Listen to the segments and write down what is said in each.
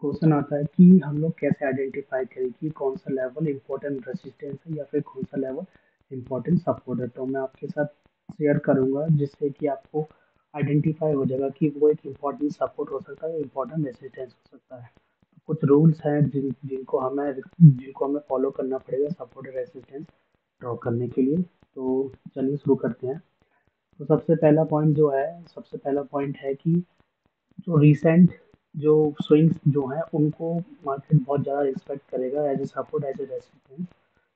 Question आता है कि हम लोग कैसे आइडेंटिफाई करें कि कौन सा लेवल इम्पोर्टेंट रेजिस्टेंस है या फिर कौन सा लेवल इम्पोर्टेंट सपोर्ट है। तो मैं आपके साथ शेयर करूंगा जिससे कि आपको आइडेंटिफाई हो जाएगा कि वो एक इम्पोर्टेंट सपोर्ट हो सकता है, इम्पोर्टेंट रेजिस्टेंस हो सकता है। कुछ रूल्स हैं जिनको हमें फॉलो करना पड़ेगा सपोर्ट और रेजिस्टेंस ड्रॉ करने के लिए। तो चलिए शुरू करते हैं। तो सबसे पहला पॉइंट है कि जो रिसेंट जो स्विंग्स जो हैं उनको मार्केट बहुत ज़्यादा रिस्पेक्ट करेगा as a support as a resistance.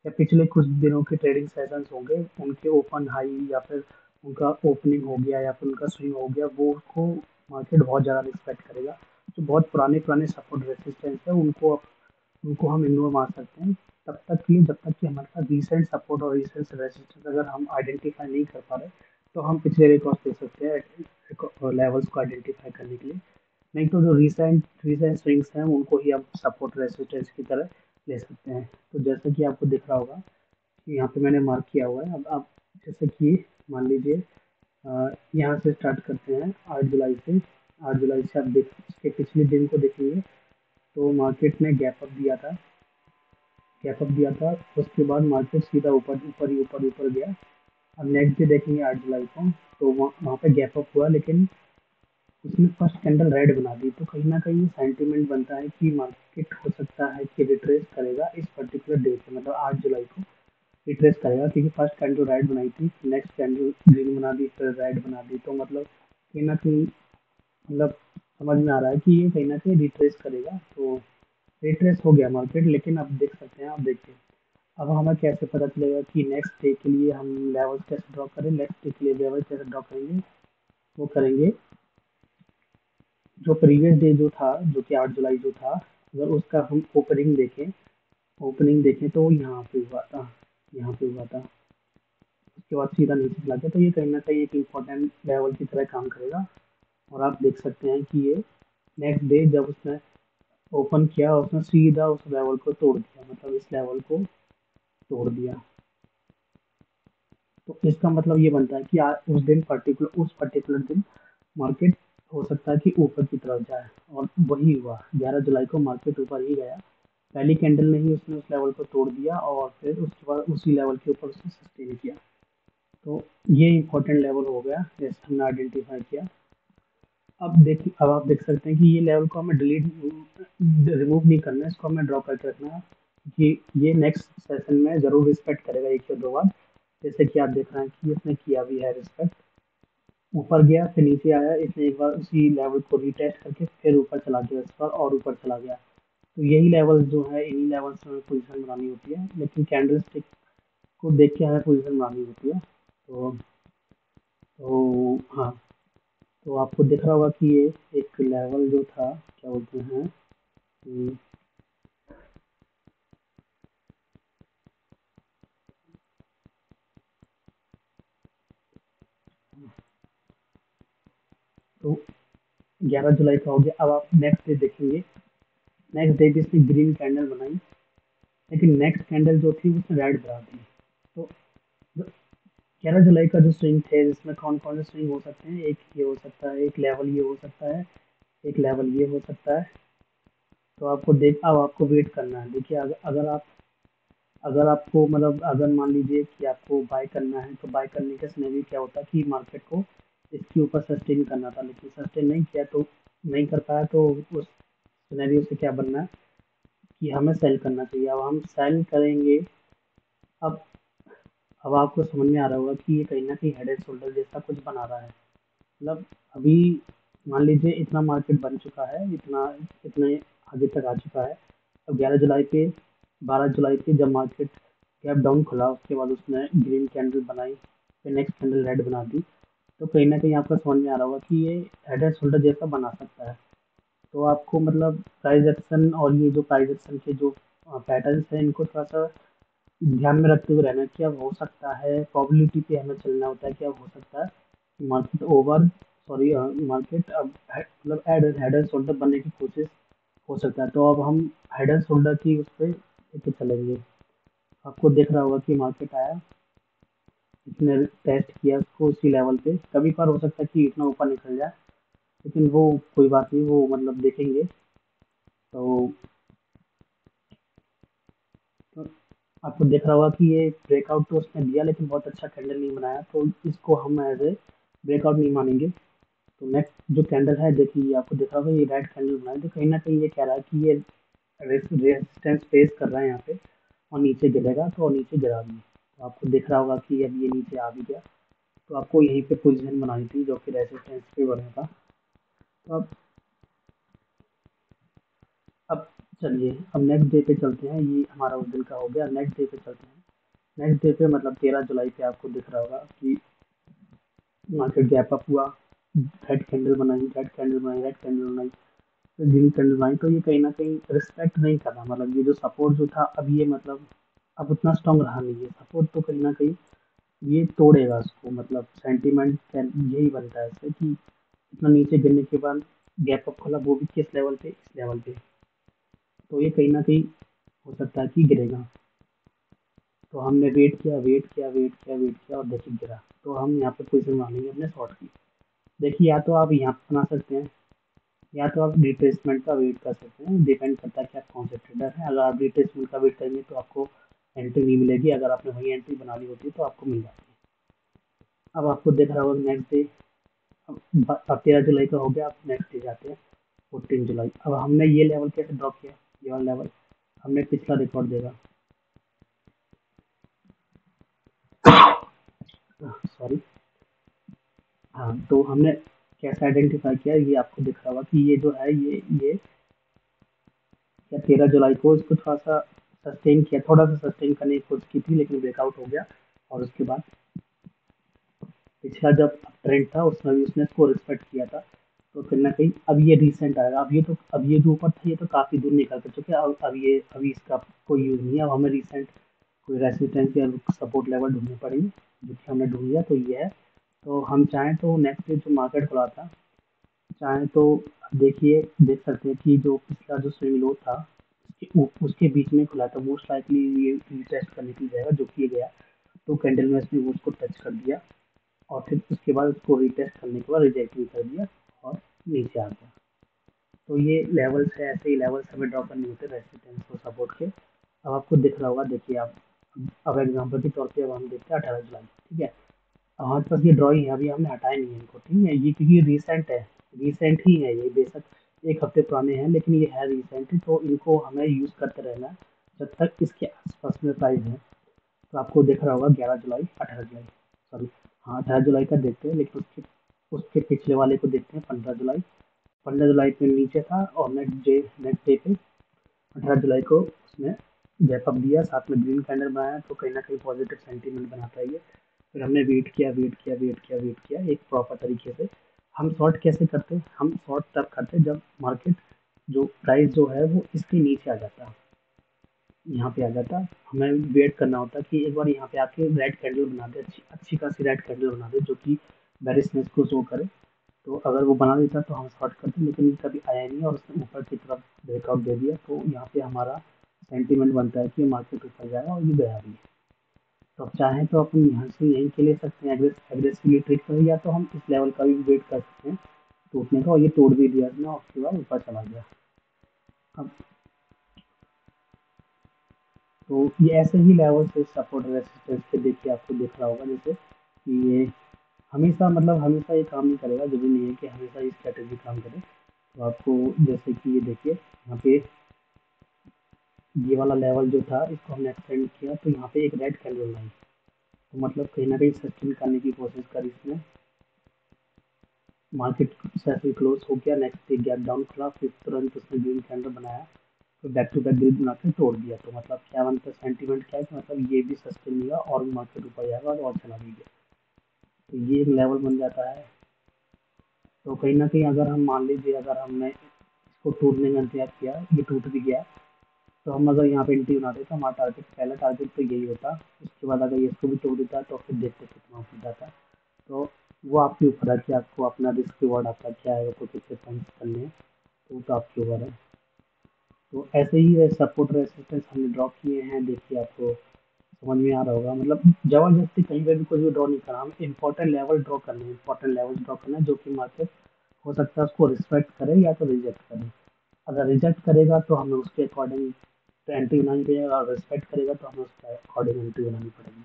या पिछले कुछ दिनों के ट्रेडिंग सेशंस होंगे, उनके ओपन हाई या फिर उनका ओपनिंग हो गया या फिर उनका स्विंग हो गया, वो उसको मार्केट बहुत ज़्यादा रिस्पेक्ट करेगा। जो बहुत पुराने पुराने सपोर्ट रेसिस्टेंस है उनको हम इग्नोर मार सकते हैं तब तक के लिए जब तक कि हमारे पास रिसेंट सपोर्ट और रिसेंट रेजिस्टेंस अगर हम आइडेंटिफाई नहीं कर पा रहे, तो हम पिछले रिकॉर्ड दे सकते हैं लेवल्स को आइडेंटिफाई करने के लिए। नहीं तो जो रिसेंट स्विंग्स हैं उनको ही हम सपोर्ट रेजिस्टेंस की तरह ले सकते हैं। तो जैसे कि आपको दिख रहा होगा कि यहाँ पे मैंने मार्क किया हुआ है। अब आप जैसे कि मान लीजिए यहाँ से स्टार्ट करते हैं 8 जुलाई से। 8 जुलाई से आप देख इसके पिछले दिन को देखेंगे तो मार्केट ने गैप अप दिया था। उसके बाद मार्केट सीधा ऊपर ऊपर ही ऊपर ऊपर गया। अब नेक्स्ट डे देखेंगे 8 जुलाई को, तो वहाँ पे गैप अप हुआ, लेकिन उसने फर्स्ट कैंडल रेड बना दी। तो कहीं ना कहीं सेंटीमेंट बनता है कि मार्केट हो सकता है कि रिट्रेस करेगा इस पर्टिकुलर डे पे, मतलब 8 जुलाई को रिट्रेस करेगा, क्योंकि फर्स्ट कैंडल रेड बनाई थी, नेक्स्ट कैंडल ग्रीन बना दी, फिर रेड बना दी। तो मतलब कहीं ना कहीं मतलब समझ में आ रहा है कि ये कहीं ना कहीं रिट्रेस करेगा। तो रिट्रेस हो गया मार्केट, लेकिन अब देख सकते हैं, आप देखिए अब हमें कैसे पता चलेगा कि नेक्स्ट डे के लिए हम लेवल कैसे ड्रॉ करें। नेक्स्ट डे के लिए लेवल कैसे ड्रॉ करेंगे, वो करेंगे जो प्रीवियस डे जो था, जो कि 8 जुलाई जो था, अगर उसका हम ओपनिंग देखें तो यहाँ पे हुआ था। उसके बाद सीधा नीचे चला गया। तो ये कहीं ना कहीं एक इम्पोर्टेंट लेवल की तरह काम करेगा। और आप देख सकते हैं कि ये नेक्स्ट डे जब उसने ओपन किया, उसने सीधा उस लेवल को तोड़ दिया, मतलब इस लेवल को तोड़ दिया। तो इसका मतलब ये बनता है कि आज उस पर्टिकुलर दिन मार्केट हो सकता है कि ऊपर की तरफ जाए। और वही हुआ, 11 जुलाई को मार्केट ऊपर ही गया। पहली कैंडल में ही उसने उस लेवल को तोड़ दिया और फिर उसके बाद उसी लेवल के ऊपर उसने सस्टेन किया। तो ये इंपॉर्टेंट लेवल हो गया जैसे हमने आइडेंटिफाई किया। अब आप देख सकते हैं कि ये लेवल को हमें रिमूव नहीं करना है, इसको हमें ड्रॉ करके रखना है कि ये नेक्स्ट सेशन में ज़रूर रिस्पेक्ट करेगा एक या दो बार। जैसे कि आप देख रहे हैं कि इसने किया भी है रिस्पेक्ट। ऊपर गया फिर नीचे आया, इसने एक बार उसी लेवल को रीटेस्ट करके फिर ऊपर चला गया इस बार और ऊपर चला गया। तो यही लेवल जो है, इन्हीं लेवल्स में पोजीशन बनानी होती है, लेकिन कैंडल स्टिक को देख के हमें पोजीशन बनानी होती है। तो हाँ, तो आपको दिख रहा होगा कि ये एक लेवल जो था, क्या बोलते हैं कि तो 11 जुलाई का हो गया। अब आप नेक्स्ट डे देखेंगे, नेक्स्ट डे भी इसने ग्रीन कैंडल बनाई, लेकिन नेक्स्ट कैंडल जो थी उसने रेड बना दी। तो 11 जुलाई का जो स्विंग थे, जिसमें कौन कौन से स्विंग हो सकते हैं, एक ये हो सकता है, एक लेवल ये हो सकता है, एक लेवल ये हो सकता है। तो अब आपको वेट करना है। देखिए अगर आपको मतलब अगर मान लीजिए कि आपको बाय करना है, तो बाय करने का सिनेरियो क्या होता है कि मार्केट को इसके ऊपर सस्टेन करना था, लेकिन सस्टेन नहीं किया, तो नहीं कर पाया। तो उस सिनेरियो से क्या बनना है कि हमें सेल करना चाहिए। अब हम सेल करेंगे। अब अब आपको समझ में आ रहा होगा कि ये कहीं ना कहीं हेड एंड शोल्डर जैसा कुछ बना रहा है। मतलब अभी मान लीजिए इतना मार्केट बन चुका है, इतने आगे तक आ चुका है। अब 11 जुलाई पे, 12 जुलाई पे जब मार्केट गैप डाउन खुला, उसके बाद उसने ग्रीन कैंडल बनाई, फिर नेक्स्ट कैंडल रेड बना दी। तो कहीं ना कहीं आपको समझ में आ रहा होगा कि ये हेड एंड शोल्डर जैसा बना सकता है। तो आपको मतलब प्राइस एक्शन और ये जो प्राइस एक्शन के जो पैटर्न्स हैं, इनको थोड़ा सा ध्यान में रखते हुए रहना कि अब हो सकता है, प्रोबेबिलिटी पे हमें चलना होता है कि अब हो सकता है मार्केट ओवर सॉरी मार्केट अब मतलब हेड एंड शोल्डर बनने की कोशिश हो सकता है। तो अब हम हेड एंड शोल्डर की उस पर लेके चलेंगे। आपको दिख रहा होगा कि मार्केट आया, इसने टेस्ट किया उसको उसी लेवल पे। कभी कभार हो सकता है कि इतना ऊपर निकल जाए, लेकिन वो कोई बात नहीं, वो मतलब देखेंगे। तो तो आपको दिख रहा होगा कि ये ब्रेकआउट तो उसने दिया लेकिन बहुत अच्छा कैंडल नहीं बनाया, तो इसको हम एज ए ब्रेकआउट नहीं मानेंगे। तो नेक्स्ट जो कैंडल है देखिए, ये आपको दिख रहा होगा ये रेड कैंडल बनाया, तो कहीं ना कहीं ये कह रहा है कि ये रेजिस्टेंस फेस कर रहा है यहाँ पे और नीचे गिरेगा, तो और नीचे गिरा भी। तो आपको दिख रहा होगा कि अब ये नीचे आ भी गया, तो आपको यहीं पे पोजीशन बनानी थी जो कि रेजिस्टेंस पे बनेगा। तो अब चलिए, अब नेक्स्ट डे पे चलते हैं, ये हमारा उस दिन का हो गया, नेक्स्ट डे पे चलते हैं। नेक्स्ट डे पे मतलब 13 जुलाई पे आपको दिख रहा होगा कि मार्केट गैप अप हुआ, रेड कैंडल बनाई, रेड कैंडल बनाई, रेड कैंडल बनाई, तो ग्रीन कैंडल बनाई, तो ये कहीं ना कहीं रिस्पेक्ट नहीं कर रहा, मतलब ये जो सपोर्ट जो था अब ये मतलब अब उतना स्ट्रांग रहा नहीं है सपोर्ट, तो कहीं ना कहीं ये तोड़ेगा उसको, मतलब सेंटीमेंट यही बनता है इससे कि इतना नीचे गिरने के बाद गैप अप खोला, वो भी किस लेवल पे, इस लेवल पे, तो ये कहीं ना कहीं हो सकता है कि गिरेगा। तो हमने वेट किया, वेट किया, वेट किया, वेट किया, और देखिए गिरा। तो हम यहाँ पे पोजीशन मानेंगे अपने शॉर्ट की। देखिए या तो आप यहाँ पे बना सकते हैं, या तो आप रिट्रेसमेंट का वेट कर सकते हैं, डिपेंड करता है कि आप कौन से ट्रेडर हैं। अगर आप रिट्रेसमेंट का वेट करेंगे तो आपको एंट्री नहीं मिलेगी, अगर आपने वही एंट्री बना ली होती है तो आपको मिल जाती है। अब आपको देख रहा होगा नेक्स्ट डे, अब 13 जुलाई का हो गया, आप नेक्स्ट डे जाते हैं 14 जुलाई। अब हमने ये लेवल कैसे ड्रॉप किया, ये वाला लेवल हमने पिछला रिकॉर्ड देगा, सॉरी, हाँ, तो हमने कैसे आइडेंटिफाई किया, ये आपको दिख रहा होगा कि ये जो है ये क्या 13 जुलाई को इसको थोड़ा सा सस्टेन किया, थोड़ा सा सस्टेन करने की कोशिश की थी लेकिन ब्रेकआउट हो गया। और उसके बाद पिछला जब ट्रेंड था उसमें भी उसने इसको रिस्पेक्ट किया था। तो कहीं ना कहीं अब ये रिसेंट आएगा, अब ये जो ऊपर था ये तो काफ़ी दूर निकल कर चुके हैं, अब ये अभी इसका कोई यूज़ नहीं है। अब हमें रिसेंट कोई रेसिस्टेंस या सपोर्ट लेवल ढूंढने पड़ेंगे, जो कि हमने ढूंढ लिया, तो ये है। तो हम चाहें तो नेक्स्ट डे जो मार्केट खुला था, चाहें तो देखिए, देख सकते हैं कि जो पिछला जो स्विंग लो था उसके बीच में खुला था, मोस्ट लाइकली ये रीटेस्ट करने के लिए जाएगा, जो कि ये गया। तो कैंडल में इसने उसको टच कर दिया, और फिर उसके बाद उसको रीटेस्ट करने के बाद रिजेक्ट भी कर दिया और नीचे आ गया। तो ये लेवल्स है, ऐसे ही लेवल्स हमें ड्रॉ करने होते हैं रेसिस्टेंस और सपोर्ट के। अब आपको दिख रहा होगा, देखिए आप, अब एग्जाम्पल के तौर पे अब हम देखते हैं 18 जुलाई, ठीक है। हमारे पास ये ड्राइंग है, अभी हमने हटाया नहीं है इनको, ठीक है, ये क्योंकि रिसेंट है, रिसेंट ही है ये, बेशक 1 हफ्ते पुराने हैं लेकिन ये है रिसेंट, तो इनको हमें यूज़ करते रहना है जब तक इसके आसपास में प्राइस है। तो आपको दिख रहा होगा 11 जुलाई, 18 जुलाई, सॉरी, हाँ 18 जुलाई का देखते हैं, लेकिन उसके उसके पिछले वाले को देखते हैं 15 जुलाई। 15 जुलाई पे नीचे था और नेक्स्ट डे पे 18 जुलाई को उसने गैप अप दिया, साथ में ग्रीन कैंडल बनाया, तो कहीं ना कहीं पॉजिटिव सेंटीमेंट बनाता है ये। फिर हमने वेट किया, वेट किया, वेट किया, वेट किया एक प्रॉपर तरीके से। हम शॉर्ट कैसे करते हैं, हम शॉर्ट तब करते हैं जब मार्केट जो प्राइस जो है वो इसके नीचे आ जाता है, यहाँ पे आ जाता है, हमें वेट करना होता है कि एक बार यहाँ पे आके रेड कैंडल बना दे, अच्छी अच्छी खासी रेड कैंडल बना दे जो कि बेरिशनेस को शो करे। तो अगर वो बना देता तो हम शॉर्ट करते, लेकिन कभी आया नहीं और उसने ऊपर की तरफ ब्रेकआउट दे दिया, तो यहाँ पे हमारा सेंटीमेंट बनता है कि मार्केट ऊपर जाएगा, और ये गया भी है। तो आप चाहें तो अपन यहाँ से यहीं के ले सकते हैं, एग्रेसिवली ट्रेड करें, या तो हम इस लेवल का भी वेट कर सकते हैं टूटने का, और ये तोड़ भी दिया ना, उसके बाद ऊपर चला गया। अब तो ये ऐसे ही लेवल से सपोर्ट रेसिस्टेंस के देखिए आपको दिख रहा होगा, जैसे कि ये हमेशा, मतलब हमेशा ये काम नहीं करेगा, जरूरी नहीं है कि हमेशा ये स्ट्रेटेजी काम करे। तो आपको जैसे कि ये देखिए यहाँ पे ये वाला लेवल जो था इसको हमने एक्सटेंड किया, तो यहाँ पे एक रेड कैंडल आई, तो मतलब कहीं ना कहीं सस्टेन करने की कोशिश करी इसने। मार्केट ऐसे क्लोज हो गया, नेक्स्ट डे गैप डाउन खुला, फिर तुरंत उसने ग्रीन कैंडल बनाया, तो बैक टू बैक ग्रीन बना के तोड़ दिया। तो मतलब क्या बनता है सेंटीमेंट, क्या है कि मतलब ये भी सस्टेन हुआ और मार्केट ऊपर जाएगा और चला भी गया, तो ये एक लेवल बन जाता है। तो कहीं ना कहीं अगर हम मान लीजिए, अगर हमने इसको टूटने का इंतजार किया, ये टूट भी गया, तो हम अगर यहाँ पे एंट्री बनाते तो हमारा टारगेट, पहला टारगेट तो यही होता। उसके बाद अगर ये इसको भी तोड़ देता तो फिर देखते कितना ऊपर जाता। तो वो आपके ऊपर है कि आपको अपना रिस्क रिवॉर्ड आपका क्या है, तो कितने पॉइंट्स करने हैं, तो वो तो आपके ऊपर है। तो ऐसे ही सपोर्ट रेसिस्टेंस हमने ड्रॉ किए हैं, देखिए आपको समझ में आ रहा होगा, मतलब जबरदस्ती कहीं पे भी कुछ भी ड्रॉ नहीं करा, हमें इंपॉर्टेंट लेवल ड्रॉ करने हैं, इंपॉर्टेंट लेवल ड्रॉ करना है जो कि मार्केट हो सकता है उसको रिस्पेक्ट करे या तो रिजेक्ट करे। अगर रिजेक्ट करेगा तो हमें उसके अकॉर्डिंग तो एंट्री बनानी पड़ेगी, और रिस्पेक्ट करेगा तो हमें उसके अकॉर्डिंग एंट्री बनानी पड़ेगी।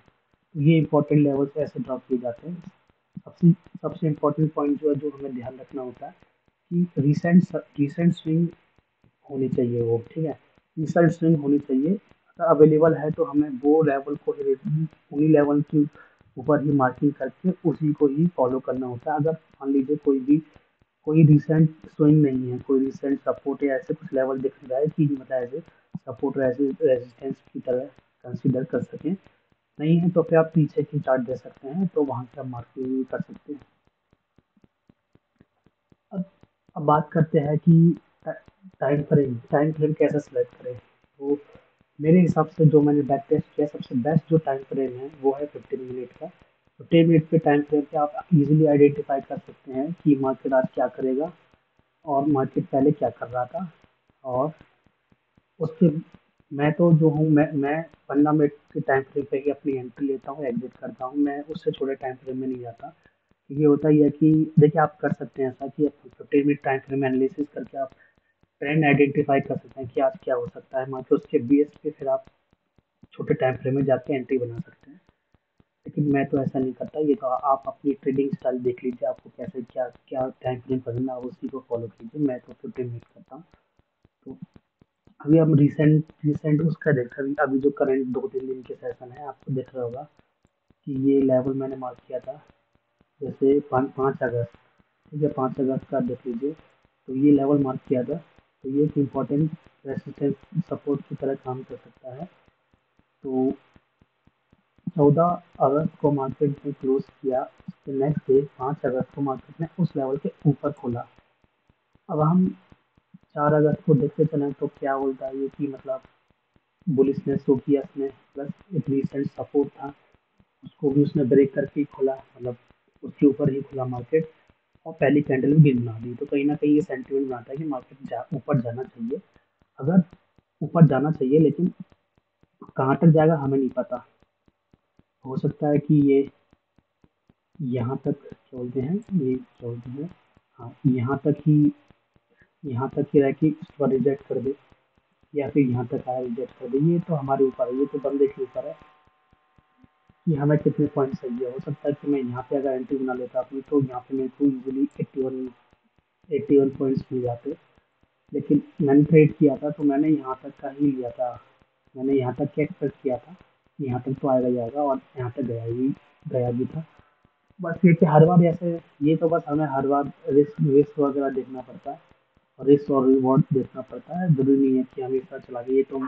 तो ये इंपॉर्टेंट लेवल पे ऐसे ड्रॉ किए जाते हैं। सबसे सबसे इम्पोर्टेंट पॉइंट जो है, जो हमें ध्यान रखना होता है कि रिसेंट स्विंग होनी चाहिए वो, ठीक है। रिसेंट स्विंग होनी चाहिए, अगर अवेलेबल है तो हमें वो लेवल को ही, उन्हीं लेवल के ऊपर ही मार्किंग करके उसी को ही फॉलो करना होता है। अगर मान लीजिए कोई रिसेंट स्विंग नहीं है, कोई रिसेंट सपोर्ट या ऐसे कुछ लेवल दिख रहा है कि मतलब ऐसे सपोर्ट रेजिस्टेंस की तरह कंसीडर कर सकें, नहीं है तो फिर आप पीछे की चार्ट दे सकते हैं, तो वहाँ से आप मार्किंग कर सकते हैं। अब अब बात करते हैं कि टाइम फ्रेम कैसे सेलेक्ट करें। तो मेरे हिसाब से जो मैंने बैक टेस्ट किया, सबसे बेस्ट जो टाइम फ्रेम है वो है 15 मिनट का। 15 मिनट के टाइम फ्रेम पे आप इजीली आइडेंटिफाई कर सकते हैं कि मार्केट आज क्या करेगा, और मार्केट पहले क्या कर रहा था। और उसके मैं तो जो हूँ, मैं 15 मिनट के टाइम फ्रेम पे ही अपनी एंट्री लेता हूँ, एग्जिट करता हूँ, मैं उससे छोटे टाइम फ्रेम में नहीं जाता। ये होता ही है कि देखिए, आप कर सकते हैं ऐसा कि 15 मिनट टाइम फ्रेम एनालिसिस करके आप ट्रेंड आइडेंटिफाई कर सकते हैं कि आज क्या हो सकता है, मतलब उसके बेस पे फिर आप छोटे टाइम फ्रेम में जाके एंट्री बना सकते हैं। लेकिन मैं तो ऐसा नहीं करता, ये तो आप अपनी ट्रेडिंग स्टाइल देख लीजिए, आपको कैसे क्या क्या टाइम फ्रेम पसंद है, आप उसी को फॉलो कीजिए। मैं तो 15 मिनट करता हूँ। तो अभी हम रिसेंट रिसेंट उसका देखा, अभी जो करंट 2-3 दिन के सेशन है, आपको दिख रहा होगा कि ये लेवल मैंने मार्क किया था, जैसे 5 अगस्त, ठीक है, 5 अगस्त का देख लीजिए। तो ये लेवल मार्क किया था, तो ये एक इम्पोर्टेंट रेसिस्टेंस सपोर्ट की तरह काम कर सकता है। तो 14 अगस्त को मार्केट ने क्लोज किया, उसके नेक्स्ट डे 5 अगस्त को मार्केट ने उस लेवल के ऊपर खोला। अब हम 4 अगस्त को देखते चलें तो क्या बोलता है ये कि मतलब बुलिशनेस शो किया उसने, प्लस एक रिसेंट सपोर्ट था, उसको भी उसने ब्रेक करके ही खोला, मतलब उसके ऊपर ही खुला मार्केट, और पहली कैंडल में गिर बना दी। तो कहीं ना कहीं ये सेंटीमेंट बनाता है कि मार्केट ऊपर जाना चाहिए। अगर ऊपर जाना चाहिए, लेकिन कहाँ तक जाएगा हमें नहीं पता। हो सकता है कि ये यहाँ तक क्या बोलते हैं, ये क्या बोलते हैं, हाँ, यहाँ तक ही रह के उसके बाद रिजेक्ट कर दे, या फिर यहाँ तक आया रिजेक्ट कर दे। ये तो हमारे ऊपर है, ये तो बंदे के ऊपर है कि हमें कितने पॉइंट चाहिए। हो सकता है कि मैं यहाँ पे अगर एंट्री बना लेता अपनी, तो यहाँ पे मेरे को इजीली 81 पॉइंट्स मिल जाते। लेकिन मैंने ट्रेड किया था तो मैंने यहाँ तक का ही लिया था, मैंने यहाँ तक क्या एक्सपेक्ट किया था, यहाँ तक तो आएगा ही आएगा, और यहाँ तक गया भी था। बस ये कि हर बार ऐसे, ये तो बस हमें हर बार रिस्क रिस्क वगैरह देखना पड़ता है, और रिस्क और रिवॉर्ड देखना पड़ता है। जरूरी नहीं है कि हमेशा चला गया, ये तो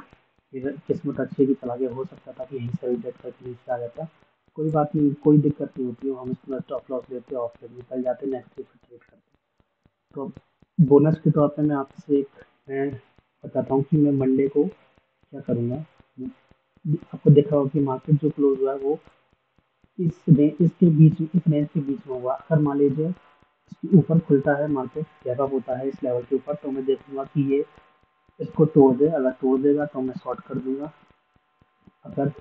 इधर किस्मत अच्छी की चला गया, हो सकता था कि यहीं से रिजेक्ट करके नीचे आ जाता। कोई बात नहीं, कोई दिक्कत नहीं होती है, हम इसमें स्टॉप लॉस लेते ऑफ से निकल जाते, नेक्स्ट डे फिर ट्रेड करते। तो बोनस के तौर पे मैं बताता हूँ कि मैं मंडे को क्या करूँगा। आपको देखा होगा कि मार्केट जो क्लोज हुआ है वो इस रेंज के बीच में होगा। अगर मान लीजिए इसके ऊपर खुलता है, मार्केट गैप अप होता है इस लेवल के ऊपर, तो मैं देखूंगा कि ये इसको तोड़ दे। अगर तोड़ देगा तो मैं शॉर्ट कर दूंगा। अगर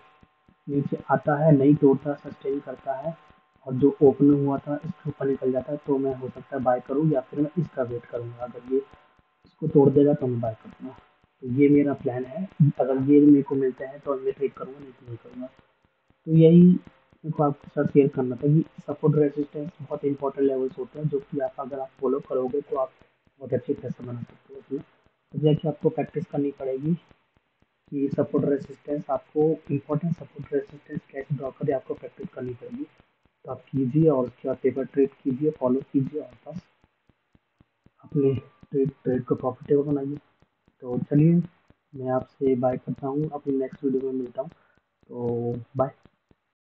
नीचे आता है, नहीं तोड़ता, सस्टेन करता है, और जो ओपन हुआ था इसके ऊपर निकल जाता है, तो मैं हो सकता है बाय करूँ, या फिर मैं इसका वेट करूँगा। अगर ये इसको तोड़ देगा तो मैं बाय करूँगा। तो ये मेरा प्लान है। अगर ये मेरे को मिलते हैं तो मैं ट्रेड करूँगा, नहीं तो नहीं करूँगा। तो यही मेरे को आपके साथ शेयर करना था कि सपोर्ट रेजिस्टेंस बहुत इंपॉर्टेंट लेवल्स होते हैं, जो कि आप अगर आप फॉलो करोगे तो आप बहुत अच्छे पैसे बना सकते हो उसमें। तो जैसे आपको प्रैक्टिस करनी पड़ेगी कि सपोर्ट रेजिस्टेंस, आपको इंपॉर्टेंट सपोर्ट रेजिस्टेंस कैसे ड्रॉ करें, आपको प्रैक्टिस करनी पड़ेगी। तो आप कीजिए, और उसके बाद पेपर ट्रेड कीजिए, फॉलो कीजिए, और बस अपने ट्रेड ट्रेड को प्रॉफिटेबल बनाइए। तो चलिए, मैं आपसे बाय करता हूँ, अपनी नेक्स्ट वीडियो में मिलता हूँ। तो बाय।